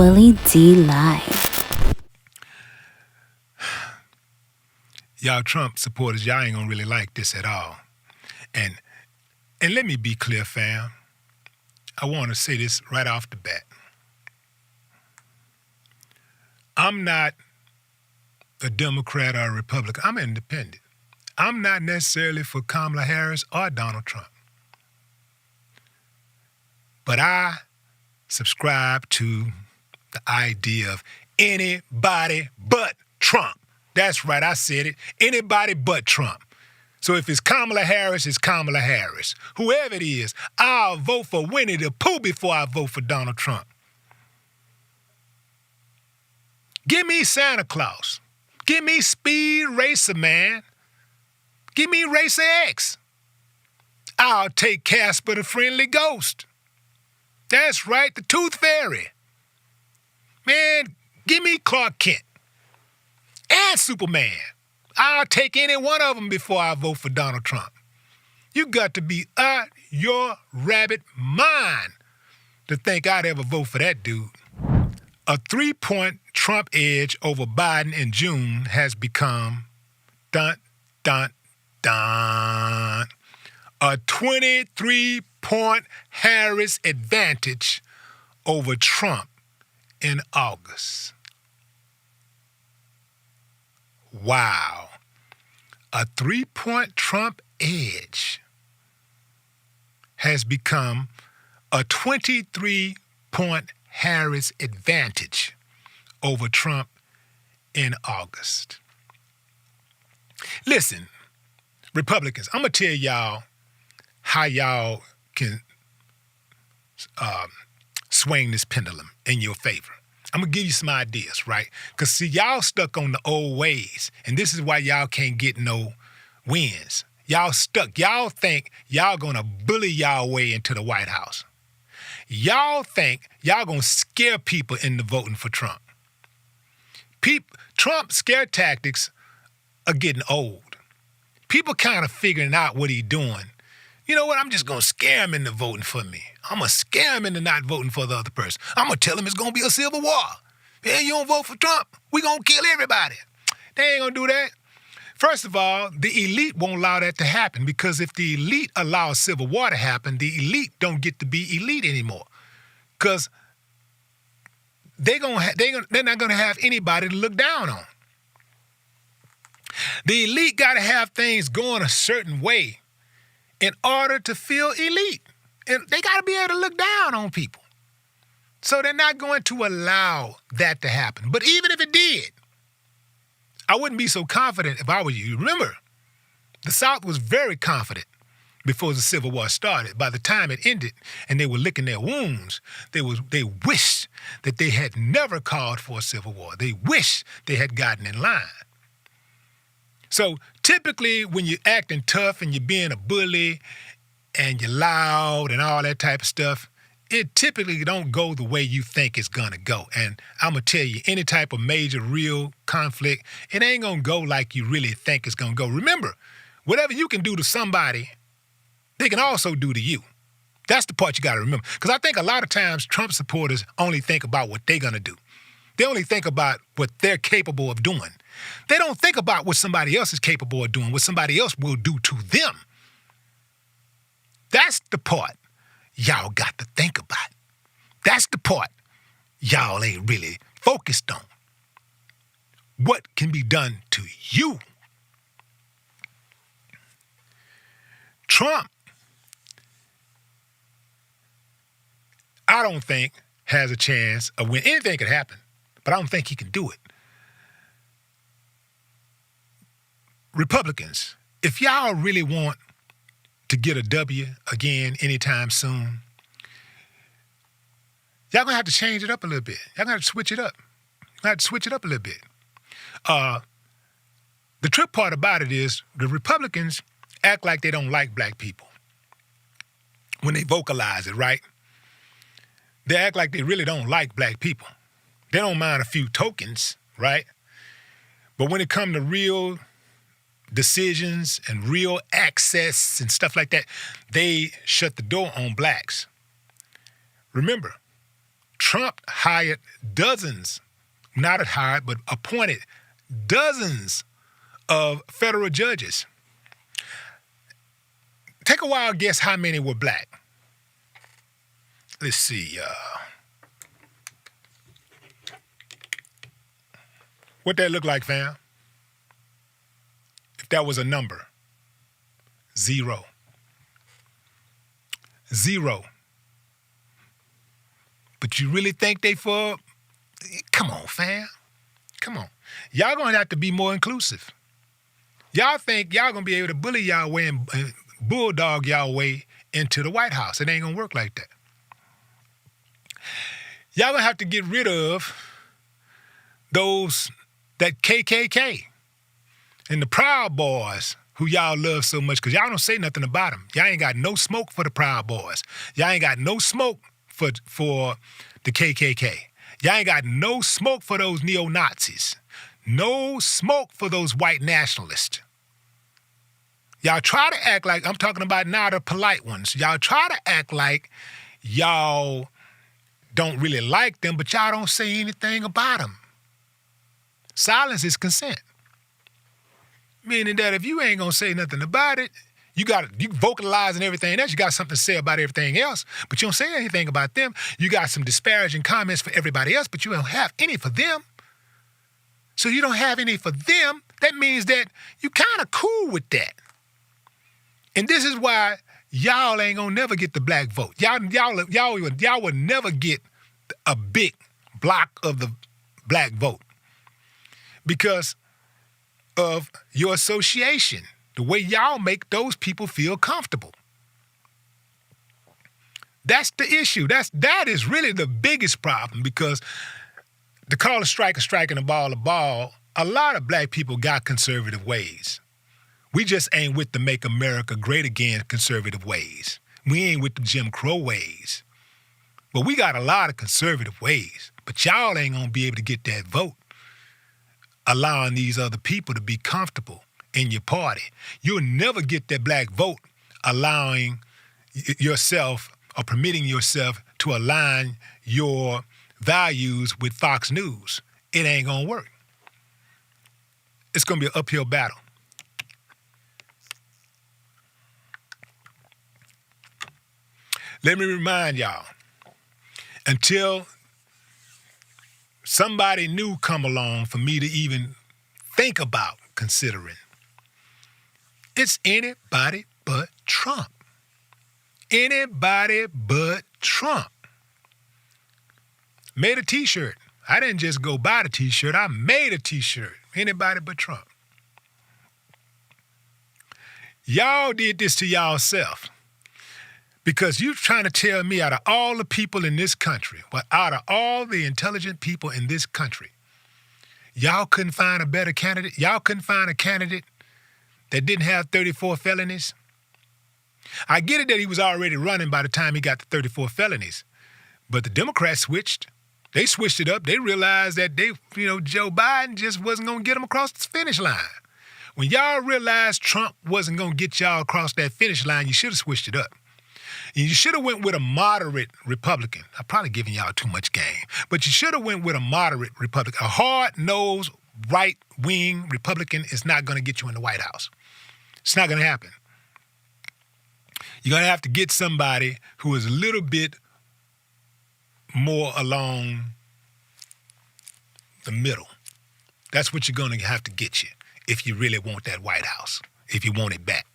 Willie D Live. Y'all Trump supporters, y'all ain't gonna really like this at all. And let me be clear, fam. I want to say this right off the bat. I'm not a Democrat or a Republican. I'm independent. I'm not necessarily for Kamala Harris or Donald Trump. But I subscribe to the idea of anybody but Trump. That's right, I said it. Anybody but Trump. So if it's Kamala Harris, it's Kamala Harris. Whoever it is, I'll vote for Winnie the Pooh before I vote for Donald Trump. Give me Santa Claus. Give me Speed Racer, man. Give me Racer X. I'll take Casper the Friendly Ghost. That's right, the Tooth Fairy. Man, give me Clark Kent. And Superman. I'll take any one of them before I vote for Donald Trump. You got to be out your rabbit mind to think I'd ever vote for that dude. A 3-point Trump edge over Biden in June has become, dun, dun, dun, a 23-point Harris advantage over Trump in August. Wow. A 3-point Trump edge has become a 23-point Harris advantage over Trump in August. Listen, Republicans, I'm going to tell y'all how y'all can swing this pendulum in your favor. I'm going to give you some ideas, right? Because, see, y'all stuck on the old ways, and this is why y'all can't get no wins. Y'all stuck. Y'all think y'all going to bully y'all way into the White House. Y'all think y'all going to scare people into voting for Trump. Trump scare tactics are getting old. People kind of figuring out what he's doing. You know what? I'm just going to scare him into voting for me. I'm going to scare him into not voting for the other person. I'm going to tell him it's going to be a civil war. Yeah, you don't vote for Trump, we going to kill everybody. They ain't going to do that. First of all, the elite won't allow that to happen, because if the elite allow a civil war to happen, the elite don't get to be elite anymore, because they're not going to have anybody to look down on. The elite got to have things going a certain way in order to feel elite. And they got to be able to look down on people. So they're not going to allow that to happen. But even if it did, I wouldn't be so confident if I were you. Remember, the South was very confident before the Civil War started. By the time it ended and they were licking their wounds, they wished that they had never called for a civil war. They wished they had gotten in line. So typically when you're acting tough and you're being a bully and you're loud and all that type of stuff, it typically don't go the way you think it's going to go. And I'm going to tell you, any type of major real conflict, it ain't going to go like you really think it's going to go. Remember, whatever you can do to somebody, they can also do to you. That's the part you got to remember. Because I think a lot of times Trump supporters only think about what they're going to do. They only think about what they're capable of doing. They don't think about what somebody else is capable of doing, what somebody else will do to them. That's the part y'all got to think about. That's the part y'all ain't really focused on. What can be done to you? Trump, I don't think, has a chance of winning. Anything could happen, but I don't think he can do it. Republicans, if y'all really want to get a W again anytime soon, y'all gonna have to change it up a little bit. Y'all gonna have to switch it up. You're gonna have to switch it up a little bit. The trick part about it is the Republicans act like they don't like black people when they vocalize it, right? They act like they really don't like black people. They don't mind a few tokens, right? But when it comes to real decisions and real access and stuff like that, they shut the door on blacks. Remember, Trump hired dozens, not hired, but appointed dozens of federal judges. Take a wild guess how many were black. Let's see. What that look like, fam? If that was a number. 0. 0. But you really think they for... Come on, fam. Come on. Y'all gonna have to be more inclusive. Y'all think y'all gonna be able to bully y'all way and bulldog y'all way into the White House. It ain't gonna work like that. Y'all gonna have to get rid of that KKK and the Proud Boys who y'all love so much because y'all don't say nothing about them. Y'all ain't got no smoke for the Proud Boys. Y'all ain't got no smoke for the KKK. Y'all ain't got no smoke for those neo-Nazis. No smoke for those white nationalists. Y'all try to act like, I'm talking about now the polite ones. Y'all try to act like y'all don't really like them, but y'all don't say anything about them. Silence is consent. Meaning that if you ain't gonna say nothing about it, you vocalize and everything else. You got something to say about everything else, but you don't say anything about them. You got some disparaging comments for everybody else, but you don't have any for them. So you don't have any for them. That means that you kind of cool with that. And this is why y'all ain't gonna never get the black vote. Y'all will never get a big block of the black vote because of your association, the way y'all make those people feel comfortable. That's the issue. That is really the biggest problem because to call a strike and a ball, a lot of black people got conservative ways. We just ain't with the Make America Great Again conservative ways. We ain't with the Jim Crow ways. But we got a lot of conservative ways. But y'all ain't gonna be able to get that vote, allowing these other people to be comfortable in your party. You'll never get that black vote allowing yourself or permitting yourself to align your values with Fox News. It ain't gonna work. It's gonna be an uphill battle. Let me remind y'all, until somebody new come along for me to even think about considering, it's anybody but Trump. Anybody but Trump. Made a t-shirt. I didn't just go buy the t-shirt. I made a t-shirt. Anybody but Trump. Y'all did this to y'allself. Because you're trying to tell me out of all the people in this country, out of all the intelligent people in this country, y'all couldn't find a better candidate? Y'all couldn't find a candidate that didn't have 34 felonies? I get it that he was already running by the time he got the 34 felonies. But the Democrats switched. They switched it up. They realized that Joe Biden just wasn't going to get them across the finish line. When y'all realized Trump wasn't going to get y'all across that finish line, you should have switched it up. And you should have went with a moderate Republican. I'm probably giving y'all too much game. But you should have went with a moderate Republican. A hard-nosed, right-wing Republican is not going to get you in the White House. It's not going to happen. You're going to have to get somebody who is a little bit more along the middle. That's what you're going to have to get you if you really want that White House, if you want it back.